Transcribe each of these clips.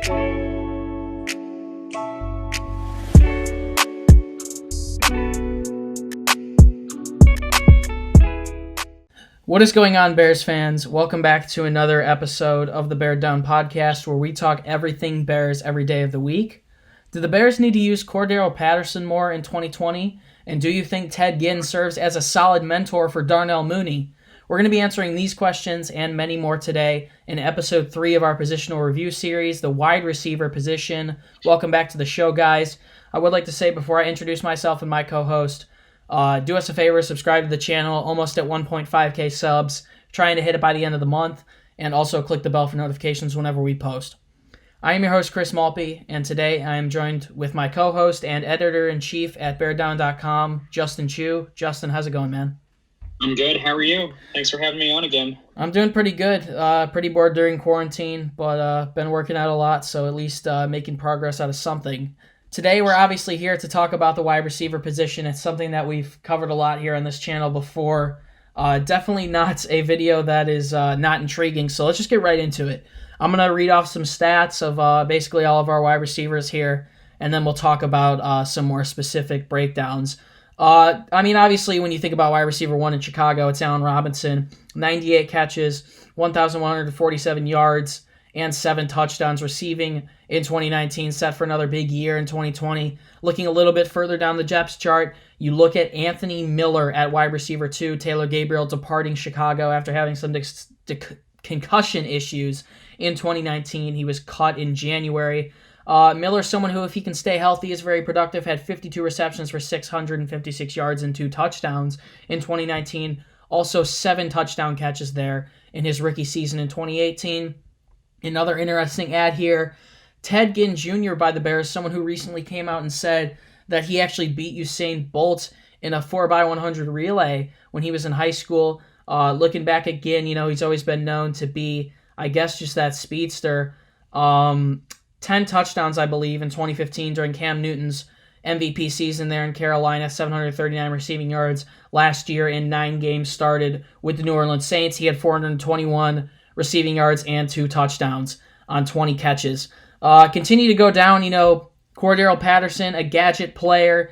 What is going on, Bears fans? Welcome back to another episode of the Bear Down Podcast, where we talk everything Bears every day of the week. Do the Bears need to use Cordarrelle Patterson more in 2020? And do you think Ted Ginn serves as a solid mentor for Darnell Mooney? We're going to be answering these questions and many more today in episode 3 of our positional review series, the wide receiver position. Welcome back to the show, guys. I would like to say before I introduce myself and my co-host, do us a favor, subscribe to the channel, almost at 1.5k subs, trying to hit it by the end of the month, and also click the bell for notifications whenever we post. I am your host, Chris Malpe, and today I am joined with my co-host and editor-in-chief at beardown.com, Justin Chu. Justin, how's it going, man? I'm good. How are you? Thanks for having me on again. I'm doing pretty good. Pretty bored during quarantine, but been working out a lot, so at least making progress out of something. Today, we're obviously here to talk about the wide receiver position. It's something that we've covered a lot here on this channel before. Definitely not a video that is not intriguing, so let's just get right into it. I'm going to read off some stats of basically all of our wide receivers here, and then we'll talk about some more specific breakdowns. Obviously, when you think about wide receiver 1 in Chicago, it's Allen Robinson. 98 catches, 1,147 yards, and 7 touchdowns receiving in 2019, set for another big year in 2020. Looking a little bit further down the depth chart, you look at Anthony Miller at wide receiver 2, Taylor Gabriel departing Chicago after having some concussion issues in 2019. He was cut in January. Miller's someone who, if he can stay healthy, is very productive, had 52 receptions for 656 yards and 2 touchdowns in 2019. Also 7 touchdown catches there in his rookie season in 2018. Another interesting ad here, Ted Ginn Jr. by the Bears, someone who recently came out and said that he actually beat Usain Bolt in a 4x100 relay when he was in high school. Looking back at Ginn, he's always been known to be, I guess, just that speedster. 10 touchdowns, I believe, in 2015 during Cam Newton's MVP season there in Carolina, 739 receiving yards last year in 9 games started with the New Orleans Saints. He had 421 receiving yards and 2 touchdowns on 20 catches. Continue to go down, Cordarrelle Patterson, a gadget player.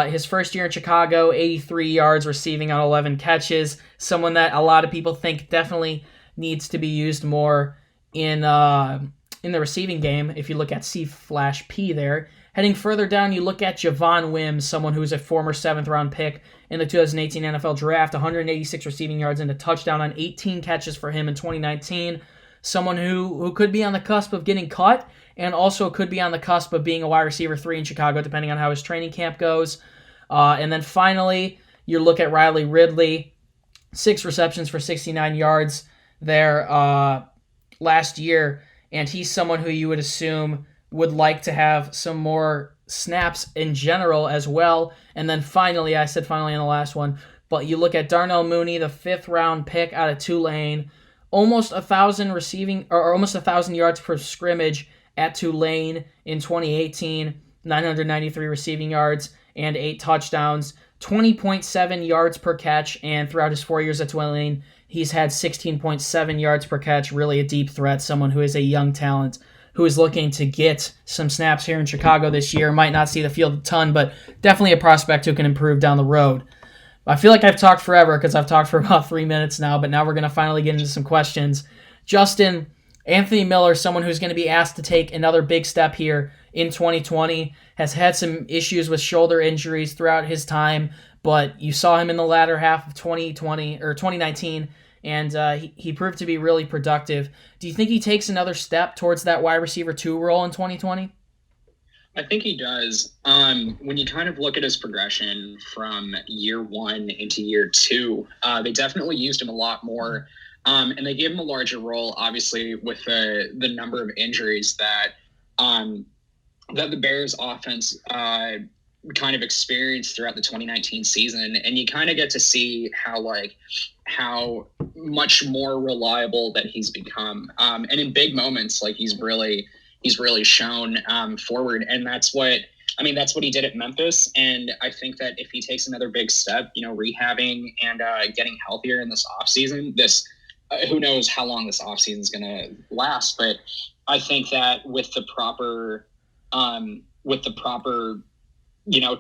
His first year in Chicago, 83 yards receiving on 11 catches. Someone that a lot of people think definitely needs to be used more in the receiving game, if you look at C/P there. Heading further down, you look at Javon Wims, someone who's a former 7th-round pick in the 2018 NFL Draft, 186 receiving yards and a touchdown on 18 catches for him in 2019. Someone who could be on the cusp of getting cut and also could be on the cusp of being a wide receiver 3 in Chicago, depending on how his training camp goes. And then finally, you look at Riley Ridley, 6 receptions for 69 yards there last year, and he's someone who you would assume would like to have some more snaps in general as well. And then finally, I said finally in the last one, but you look at Darnell Mooney, the 5th-round pick out of Tulane, almost 1,000 receiving or almost 1,000 yards per scrimmage at Tulane in 2018, 993 receiving yards and 8 touchdowns, 20.7 yards per catch, and throughout his 4 years at Tulane, he's had 16.7 yards per catch, really a deep threat, someone who is a young talent who is looking to get some snaps here in Chicago this year. Might not see the field a ton, but definitely a prospect who can improve down the road. I feel like I've talked forever because I've talked for about 3 minutes now, but now we're going to finally get into some questions. Justin, Anthony Miller, someone who's going to be asked to take another big step here in 2020, has had some issues with shoulder injuries throughout his time, but you saw him in the latter half of 2019, and he proved to be really productive. Do you think he takes another step towards that wide receiver 2 role in 2020? I think he does. When you kind of look at his progression from year 1 into year 2, they definitely used him a lot more, and they gave him a larger role, obviously, with the number of injuries that the Bears offense kind of experienced throughout the 2019 season. And you kind of get to see how much more reliable that he's become. And in big moments, he's really shown forward. And that's what he did at Memphis. And I think that if he takes another big step, rehabbing and getting healthier in this offseason, who knows how long this offseason is going to last, but I think that with the proper,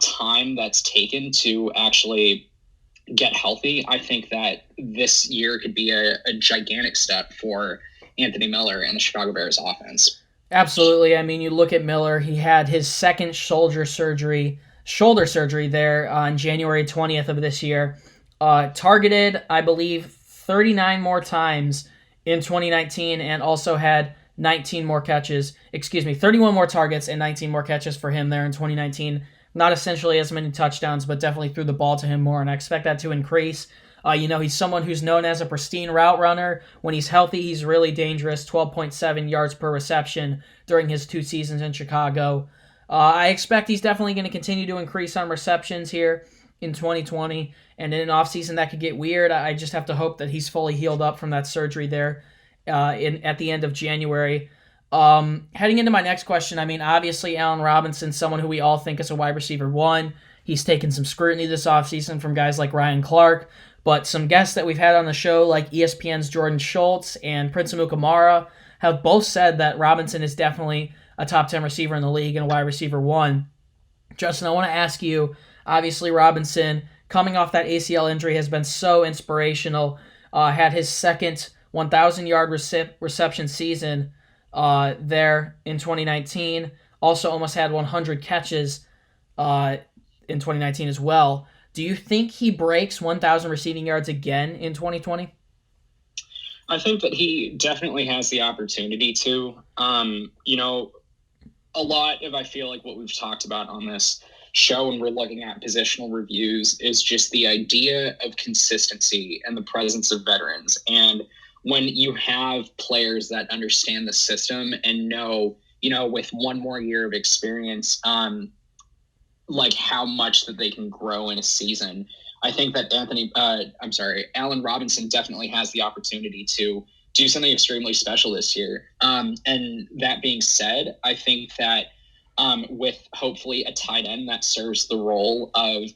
time that's taken to actually get healthy, I think that this year could be a gigantic step for Anthony Miller and the Chicago Bears offense. Absolutely. I mean, you look at Miller, he had his second shoulder surgery there on January 20th of this year. Targeted, I believe, 39 more times in 2019 and also had 19 more catches. 31 more targets and 19 more catches for him there in 2019. Not essentially as many touchdowns, but definitely threw the ball to him more, and I expect that to increase. He's someone who's known as a pristine route runner. When he's healthy, he's really dangerous, 12.7 yards per reception during his 2 seasons in Chicago. I expect he's definitely going to continue to increase on receptions here in 2020, and in an offseason that could get weird. I just have to hope that he's fully healed up from that surgery there at the end of January. Heading into my next question, I mean, obviously Allen Robinson, someone who we all think is a wide receiver 1. He's taken some scrutiny this offseason from guys like Ryan Clark, but some guests that we've had on the show, like ESPN's Jordan Schultz and Prince Amukamara, have both said that Robinson is definitely a top 10 receiver in the league and a wide receiver 1. Justin, I want to ask you, obviously Robinson, coming off that ACL injury, has been so inspirational. Had his second 1,000-yard reception season there in 2019. Also almost had 100 catches in 2019 as well. Do you think he breaks 1,000 receiving yards again in 2020? I think that he definitely has the opportunity to. A lot of, I feel like, what we've talked about on this show when we're looking at positional reviews is just the idea of consistency and the presence of veterans. And when you have players that understand the system and know, with one more year of experience, like how much that they can grow in a season, I think that Allen Robinson definitely has the opportunity to do something extremely special this year. And that being said, I think that with hopefully a tight end that serves the role of,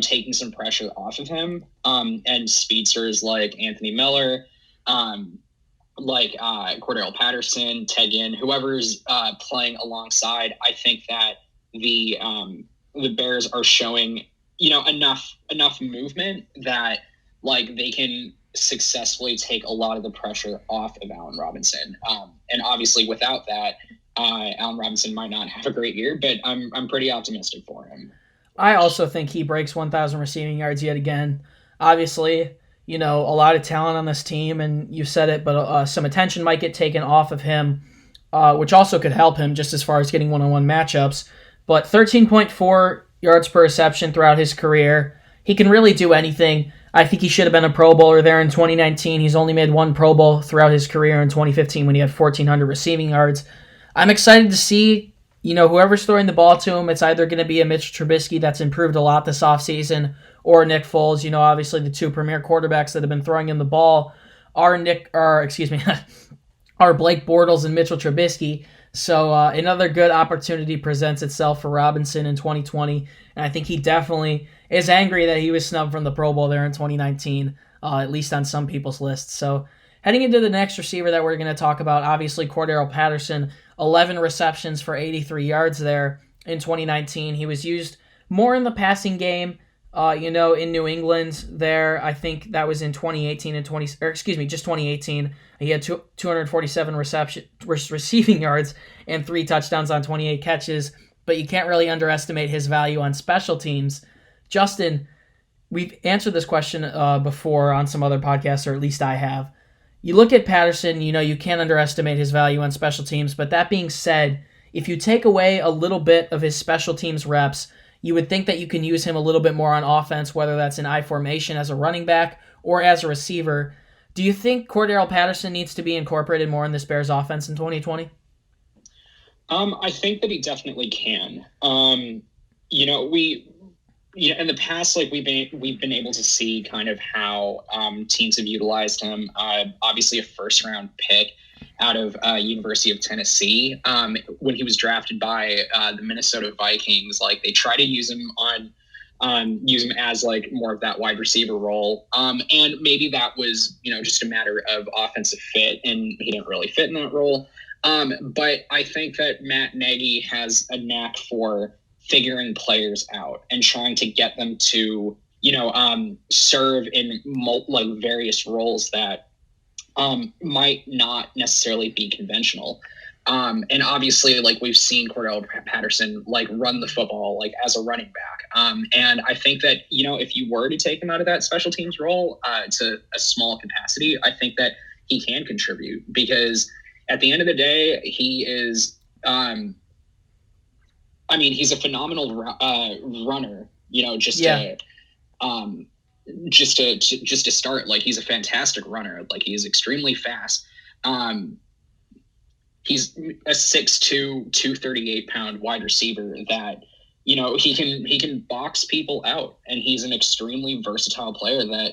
taking some pressure off of him, and speedsters like Anthony Miller, Cordell Patterson, Ted Ginn, whoever's playing alongside, I think that the Bears are showing, enough movement that they can successfully take a lot of the pressure off of Allen Robinson. And obviously without that, Allen Robinson might not have a great year, but I'm pretty optimistic for him. I also think he breaks 1,000 receiving yards yet again. Obviously, a lot of talent on this team, and you said it, but some attention might get taken off of him, which also could help him just as far as getting one-on-one matchups. But 13.4 yards per reception throughout his career. He can really do anything. I think he should have been a Pro Bowler there in 2019. He's only made one Pro Bowl throughout his career in 2015 when he had 1,400 receiving yards. I'm excited to see, whoever's throwing the ball to him. It's either going to be a Mitch Trubisky that's improved a lot this offseason, or Nick Foles. Obviously the 2 premier quarterbacks that have been throwing him the ball are Blake Bortles and Mitchell Trubisky. So another good opportunity presents itself for Robinson in 2020, and I think he definitely is angry that he was snubbed from the Pro Bowl there in 2019, at least on some people's lists. So heading into the next receiver that we're going to talk about, obviously Cordell Patterson, 11 receptions for 83 yards there in 2019. He was used more in the passing game, in New England there. I think that was in 2018 just 2018. He had 247 receiving yards and 3 touchdowns on 28 catches, but you can't really underestimate his value on special teams. Justin, we've answered this question before on some other podcasts, or at least I have. You look at Patterson, you can't underestimate his value on special teams, but that being said, if you take away a little bit of his special teams reps, you would think that you can use him a little bit more on offense, whether that's in I formation as a running back or as a receiver. Do you think Cordell Patterson needs to be incorporated more in this Bears offense in 2020? I think that he definitely can. In the past, we've been able to see kind of how teams have utilized him. Obviously, a first-round pick out of University of Tennessee. When he was drafted by the Minnesota Vikings, they try to use him as more of that wide receiver role. And maybe that was, just a matter of offensive fit, and he didn't really fit in that role. But I think that Matt Nagy has a knack for figuring players out and trying to get them to, serve in various roles that might not necessarily be conventional. And obviously, like we've seen Cordell Patterson like run the football like as a running back. And I think that if you were to take him out of that special teams role to a small capacity, I think that he can contribute because at the end of the day, he is. He's a phenomenal runner. Just to start, like he's a fantastic runner. Like he's extremely fast. He's a 6'2", 238-pound wide receiver that, he can box people out, and he's an extremely versatile player that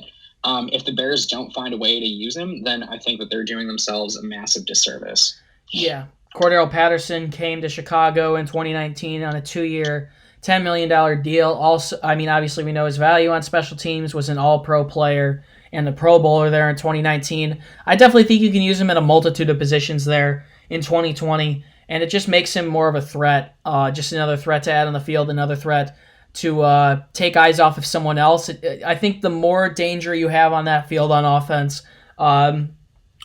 if the Bears don't find a way to use him, then I think that they're doing themselves a massive disservice. Yeah. Cordell Patterson came to Chicago in 2019 on a 2-year, $10 million deal. Also, obviously we know his value on special teams, was an all-pro player and a Pro Bowler there in 2019. I definitely think you can use him in a multitude of positions there in 2020, and it just makes him more of a threat, just another threat to add on the field, another threat to take eyes off of someone else. I think the more danger you have on that field on offense,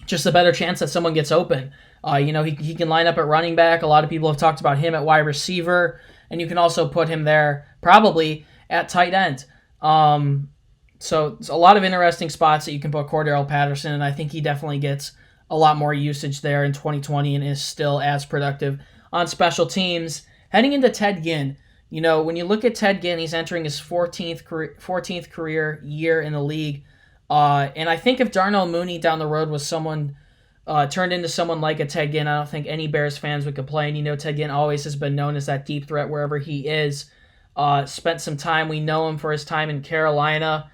just a better chance that someone gets open. He can line up at running back. A lot of people have talked about him at wide receiver, and you can also put him there probably at tight end. So it's a lot of interesting spots that you can put Cordell Patterson, and I think he definitely gets a lot more usage there in 2020 and is still as productive on special teams. Heading into Ted Ginn, when you look at Ted Ginn, he's entering his 14th career year in the league. And I think if Darnell Mooney down the road was someone turned into someone like a Ted Ginn, I don't think any Bears fans would complain. Ted Ginn always has been known as that deep threat wherever he is. Spent some time. We know him for his time in Carolina.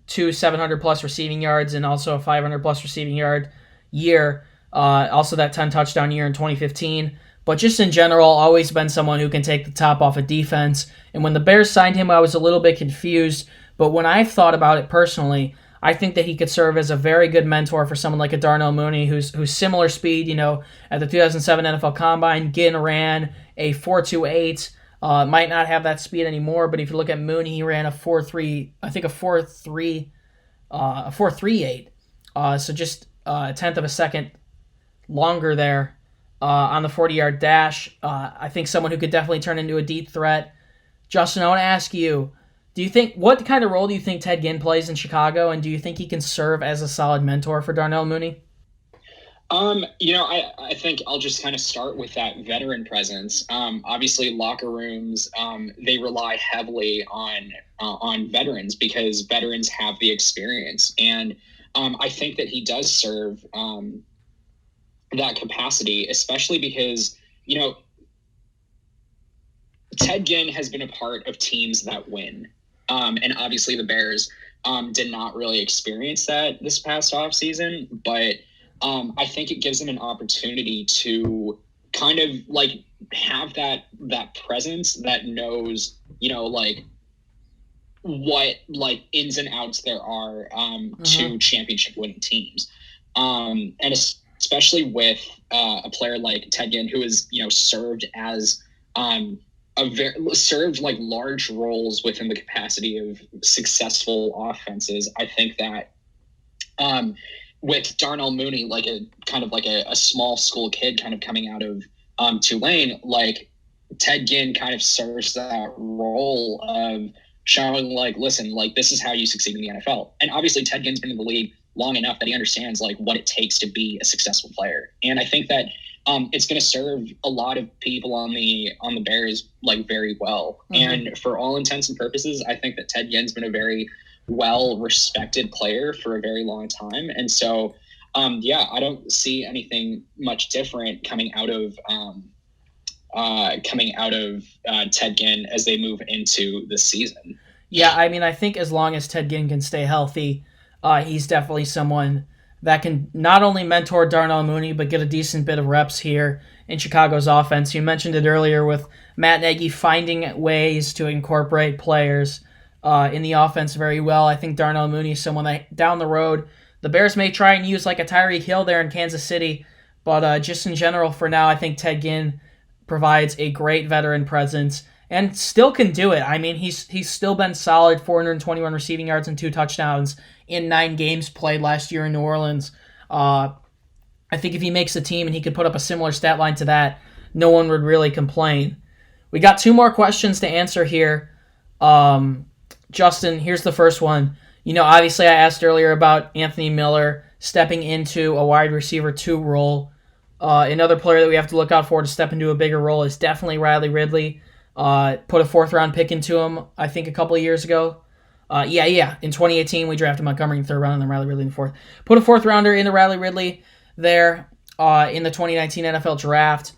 2 700-plus receiving yards and also a 500-plus receiving yard year. Also that 10-touchdown year in 2015. But just in general, always been someone who can take the top off of defense. And when the Bears signed him, I was a little bit confused. But when I've thought about it personally, I think that he could serve as a very good mentor for someone like a Darnell Mooney, who's similar speed. At the 2007 NFL Combine, Ginn ran a 4.28. Might not have that speed anymore, but if you look at Mooney, he ran a 4.3, I think a 4.38. So just a tenth of a second longer there on the 40-yard dash. I think someone who could definitely turn into a deep threat. Justin, I want to ask you, what kind of role do you think Ted Ginn plays in Chicago, and do you think he can serve as a solid mentor for Darnell Mooney? I think I'll just kind of start with that veteran presence. Obviously, locker rooms, they rely heavily on veterans because veterans have the experience. And I think that he does serve that capacity, especially because, Ted Ginn has been a part of teams that win. And obviously the Bears did not really experience that this past offseason, but I think it gives him an opportunity to kind of like have that presence that knows, what like ins and outs there are to championship winning teams. And especially with a player like Ted Ginn, who is, served as served like large roles within the capacity of successful offenses. I think that with Darnell Mooney, like a kind of like a small school kid kind of coming out of Tulane, like Ted Ginn kind of serves that role of showing like, listen, like this is how you succeed in the NFL. And obviously Ted Ginn's been in the league long enough that he understands like what it takes to be a successful player. And I think that it's going to serve a lot of people on the Bears like very well. Mm-hmm. And for all intents and purposes, I think that Ted Ginn's been a very well-respected player for a very long time. And so, I don't see anything much different coming out of Ted Ginn as they move into the season. Yeah, I think as long as Ted Ginn can stay healthy, he's definitely someone that can not only mentor Darnell Mooney, but get a decent bit of reps here in Chicago's offense. You mentioned it earlier with Matt Nagy finding ways to incorporate players in the offense very well. I think Darnell Mooney is someone that down the road, the Bears may try and use like a Tyreek Hill there in Kansas City, But just in general, for now, I think Ted Ginn provides a great veteran presence and still can do it. I mean, he's still been solid, 421 receiving yards and 2 touchdowns in 9 games played last year in New Orleans. I think if he makes the team and he could put up a similar stat line to that, no one would really complain. We got 2 more questions to answer here. Justin, here's the first one. Obviously I asked earlier about Anthony Miller stepping into a wide receiver 2 role. Another player that we have to look out for to step into a bigger role is definitely Riley Ridley. Put a 4th-round pick into him, I think, a couple of years ago. In 2018, we drafted Montgomery in the 3rd round and then Riley Ridley in the 4th. Put a 4th-rounder into Riley Ridley there in the 2019 NFL Draft.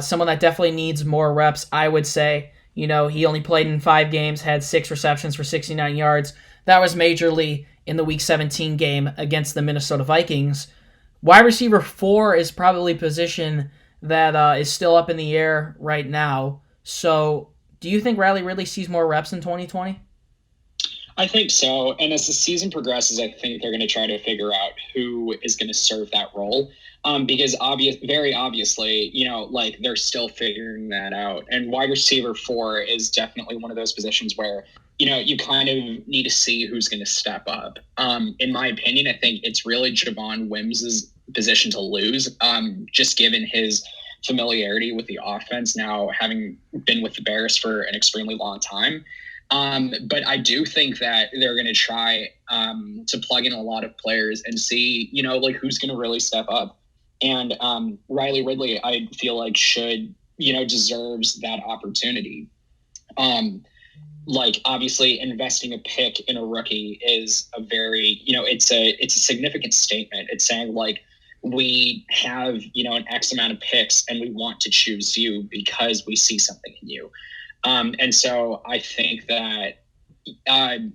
Someone that definitely needs more reps, I would say. He only played in 5 games, had 6 receptions for 69 yards. That was majorly in the Week 17 game against the Minnesota Vikings. Wide receiver 4 is probably a position that is still up in the air right now. So, do you think Riley Ridley sees more reps in 2020? I think so. And as the season progresses, I think they're going to try to figure out who is going to serve that role. Because very obviously, they're still figuring that out. And wide receiver 4 is definitely one of those positions where, you kind of need to see who's going to step up. In my opinion, I think it's really Javon Wims' position to lose, just given his familiarity with the offense now, having been with the Bears for an extremely long time. But I do think that they're going to try to plug in a lot of players and see, who's going to really step up. And Riley Ridley, I feel like should, deserves that opportunity. Obviously investing a pick in a rookie is a very, it's a significant statement. It's saying we have, an X amount of picks and we want to choose you because we see something in you. And so I think that, I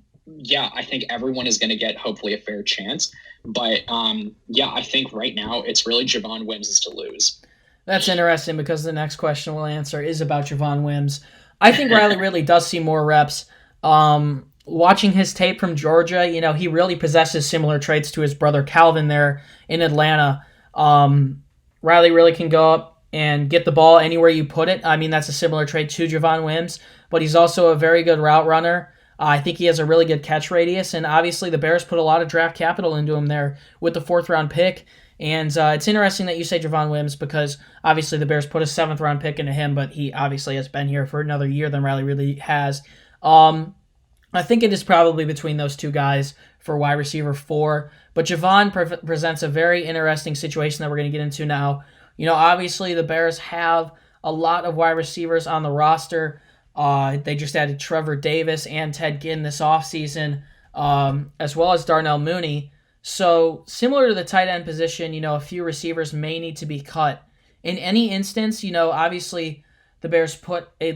think everyone is going to get hopefully a fair chance. But, I think right now it's really Javon Wims to lose. That's interesting because the next question we'll answer is about Javon Wims. I think Riley Ridley does see more reps. Watching his tape from Georgia, he really possesses similar traits to his brother Calvin there in Atlanta. Riley really can go up and get the ball anywhere you put it. I mean, that's a similar trait to Javon Wims, but he's also a very good route runner. I think he has a really good catch radius, and obviously the Bears put a lot of draft capital into him there with the 4th-round pick. And it's interesting that you say Javon Wims because obviously the Bears put a 7th-round pick into him, but he obviously has been here for another year than Riley really has. I think it is probably between those 2 guys for wide receiver 4, but Javon presents a very interesting situation that we're going to get into now. Obviously the Bears have a lot of wide receivers on the roster. They just added Trevor Davis and Ted Ginn this offseason, as well as Darnell Mooney. So similar to the tight end position, a few receivers may need to be cut. In any instance, obviously the Bears put a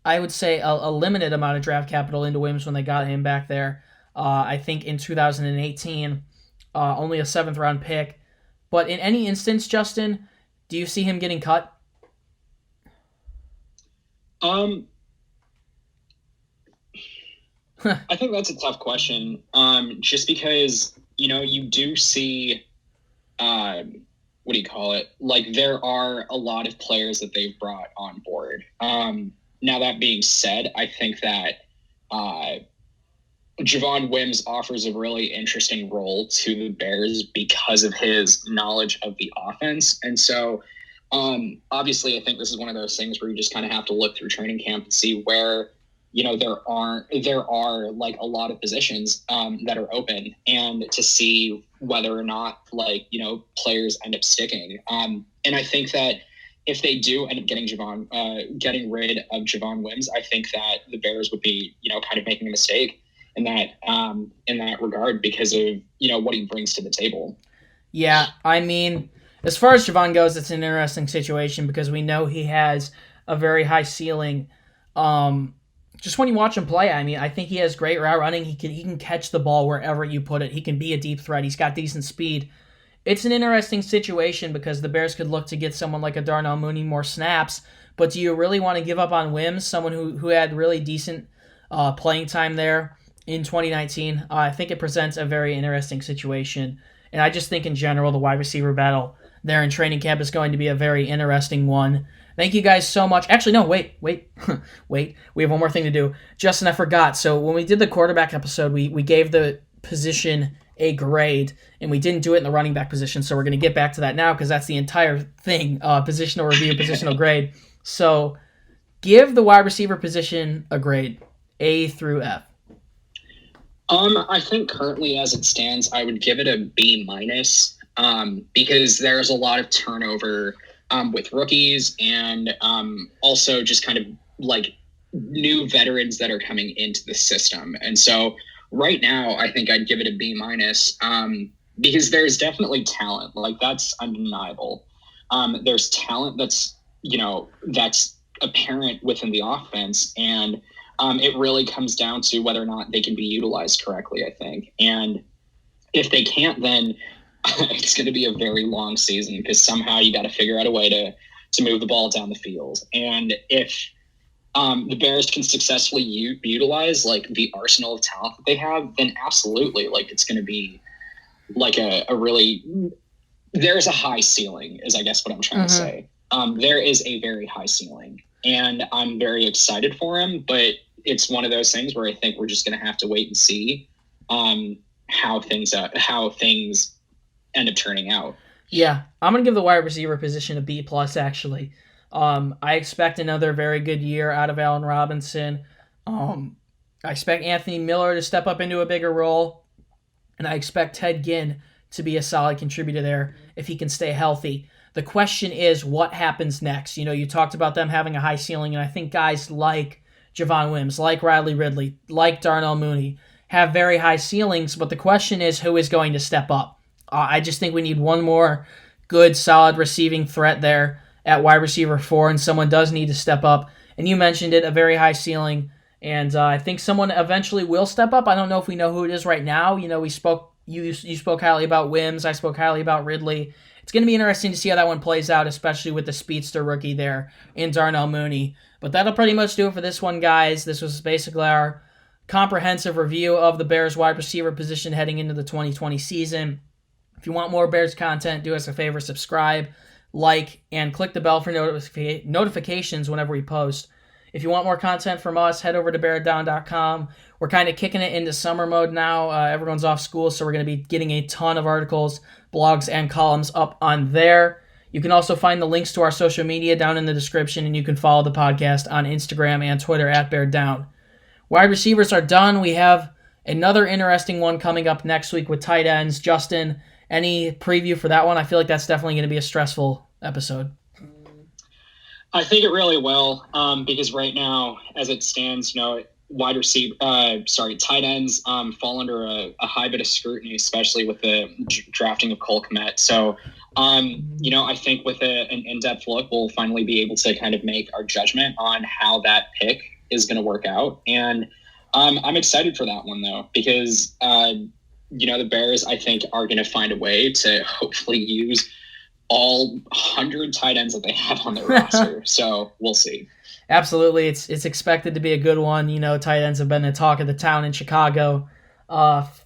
limited amount of draft capital into Wims when they got him back there. I think in 2018, only a 7th-round pick. But in any instance, Justin, do you see him getting cut? I think that's a tough question. Just because, you do see, what do you call it? There are a lot of players that they've brought on board. Now that being said, I think that Javon Wims offers a really interesting role to the Bears because of his knowledge of the offense. And so, obviously, I think this is one of those things where you just kind of have to look through training camp and see where, there are a lot of positions that are open, and to see whether or not players end up sticking. And I think that if they do end up getting rid of Javon Wims, I think that the Bears would be, kind of making a mistake in that regard because of, what he brings to the table. Yeah, I mean, as far as Javon goes, it's an interesting situation because we know he has a very high ceiling. Just when you watch him play, I mean, I think he has great route running. He can catch the ball wherever you put it. He can be a deep threat. He's got decent speed. It's an interesting situation because the Bears could look to get someone like a Darnell Mooney more snaps, but do you really want to give up on Wims, someone who had really decent playing time there in 2019? I think it presents a very interesting situation, and I just think in general the wide receiver battle there in training camp is going to be a very interesting one. Thank you guys so much. Actually, no, wait. Wait. We have one more thing to do. Justin, I forgot. So when we did the quarterback episode, we gave the position a grade, and we didn't do it in the running back position, so we're going to get back to that now because that's the entire thing, positional review, positional grade. So give the wide receiver position a grade, A through F. I think currently as it stands, I would give it a B minus, because there's a lot of turnover with rookies and also just kind of like new veterans that are coming into the system. And so right now, I think I'd give it a B minus, because there's definitely talent. Like, that's undeniable. There's talent that's apparent within the offense, and it really comes down to whether or not they can be utilized correctly, I think. And if they can't, then it's going to be a very long season, because somehow you got to figure out a way to move the ball down the field. And if the Bears can successfully utilize like the arsenal of talent that they have, then absolutely, like, it's going to be like a really, there's a high ceiling is I guess what I'm trying to say. There is a very high ceiling, and I'm very excited for him, but it's one of those things where I think we're just going to have to wait and see how things end up turning out. Yeah, I'm going to give the wide receiver position a B+, actually. I expect another very good year out of Allen Robinson. I expect Anthony Miller to step up into a bigger role, and I expect Ted Ginn to be a solid contributor there if he can stay healthy. The question is, what happens next? You talked about them having a high ceiling, and I think guys like Javon Wims, like Riley Ridley, like Darnell Mooney have very high ceilings, but the question is, who is going to step up? I just think we need one more good, solid receiving threat there at wide receiver 4, and someone does need to step up. And you mentioned it, a very high ceiling, and I think someone eventually will step up. I don't know if we know who it is right now. You spoke highly about Wims. I spoke highly about Ridley. It's going to be interesting to see how that one plays out, especially with the speedster rookie there in Darnell Mooney. But that'll pretty much do it for this one, guys. This was basically our comprehensive review of the Bears wide receiver position heading into the 2020 season. If you want more Bears content, do us a favor, subscribe, like, and click the bell for notifications whenever we post. If you want more content from us, head over to beardown.com. We're kind of kicking it into summer mode now. Everyone's off school, so we're going to be getting a ton of articles, blogs, and columns up on there. You can also find the links to our social media down in the description, and you can follow the podcast on Instagram and Twitter at beardown. Wide receivers are done. We have another interesting one coming up next week with tight ends. Justin, any preview for that one? I feel like that's definitely going to be a stressful episode. I think it really will, because right now, as it stands, tight ends fall under a high bit of scrutiny, especially with the drafting of Cole Kmet. So, I think with an in-depth look, we'll finally be able to kind of make our judgment on how that pick is going to work out. And I'm excited for that one, though, because, the Bears, I think, are going to find a way to hopefully use all 100 tight ends that they have on their roster. So we'll see. Absolutely. It's expected to be a good one. Tight ends have been the talk of the town in Chicago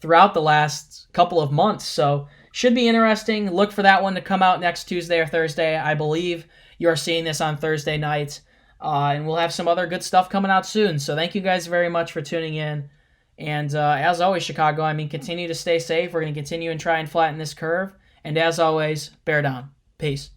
throughout the last couple of months. So should be interesting. Look for that one to come out next Tuesday or Thursday. I believe you are seeing this on Thursday night. And we'll have some other good stuff coming out soon. So thank you guys very much for tuning in. And as always, Chicago, continue to stay safe. We're going to continue and try and flatten this curve. And as always, bear down. Peace.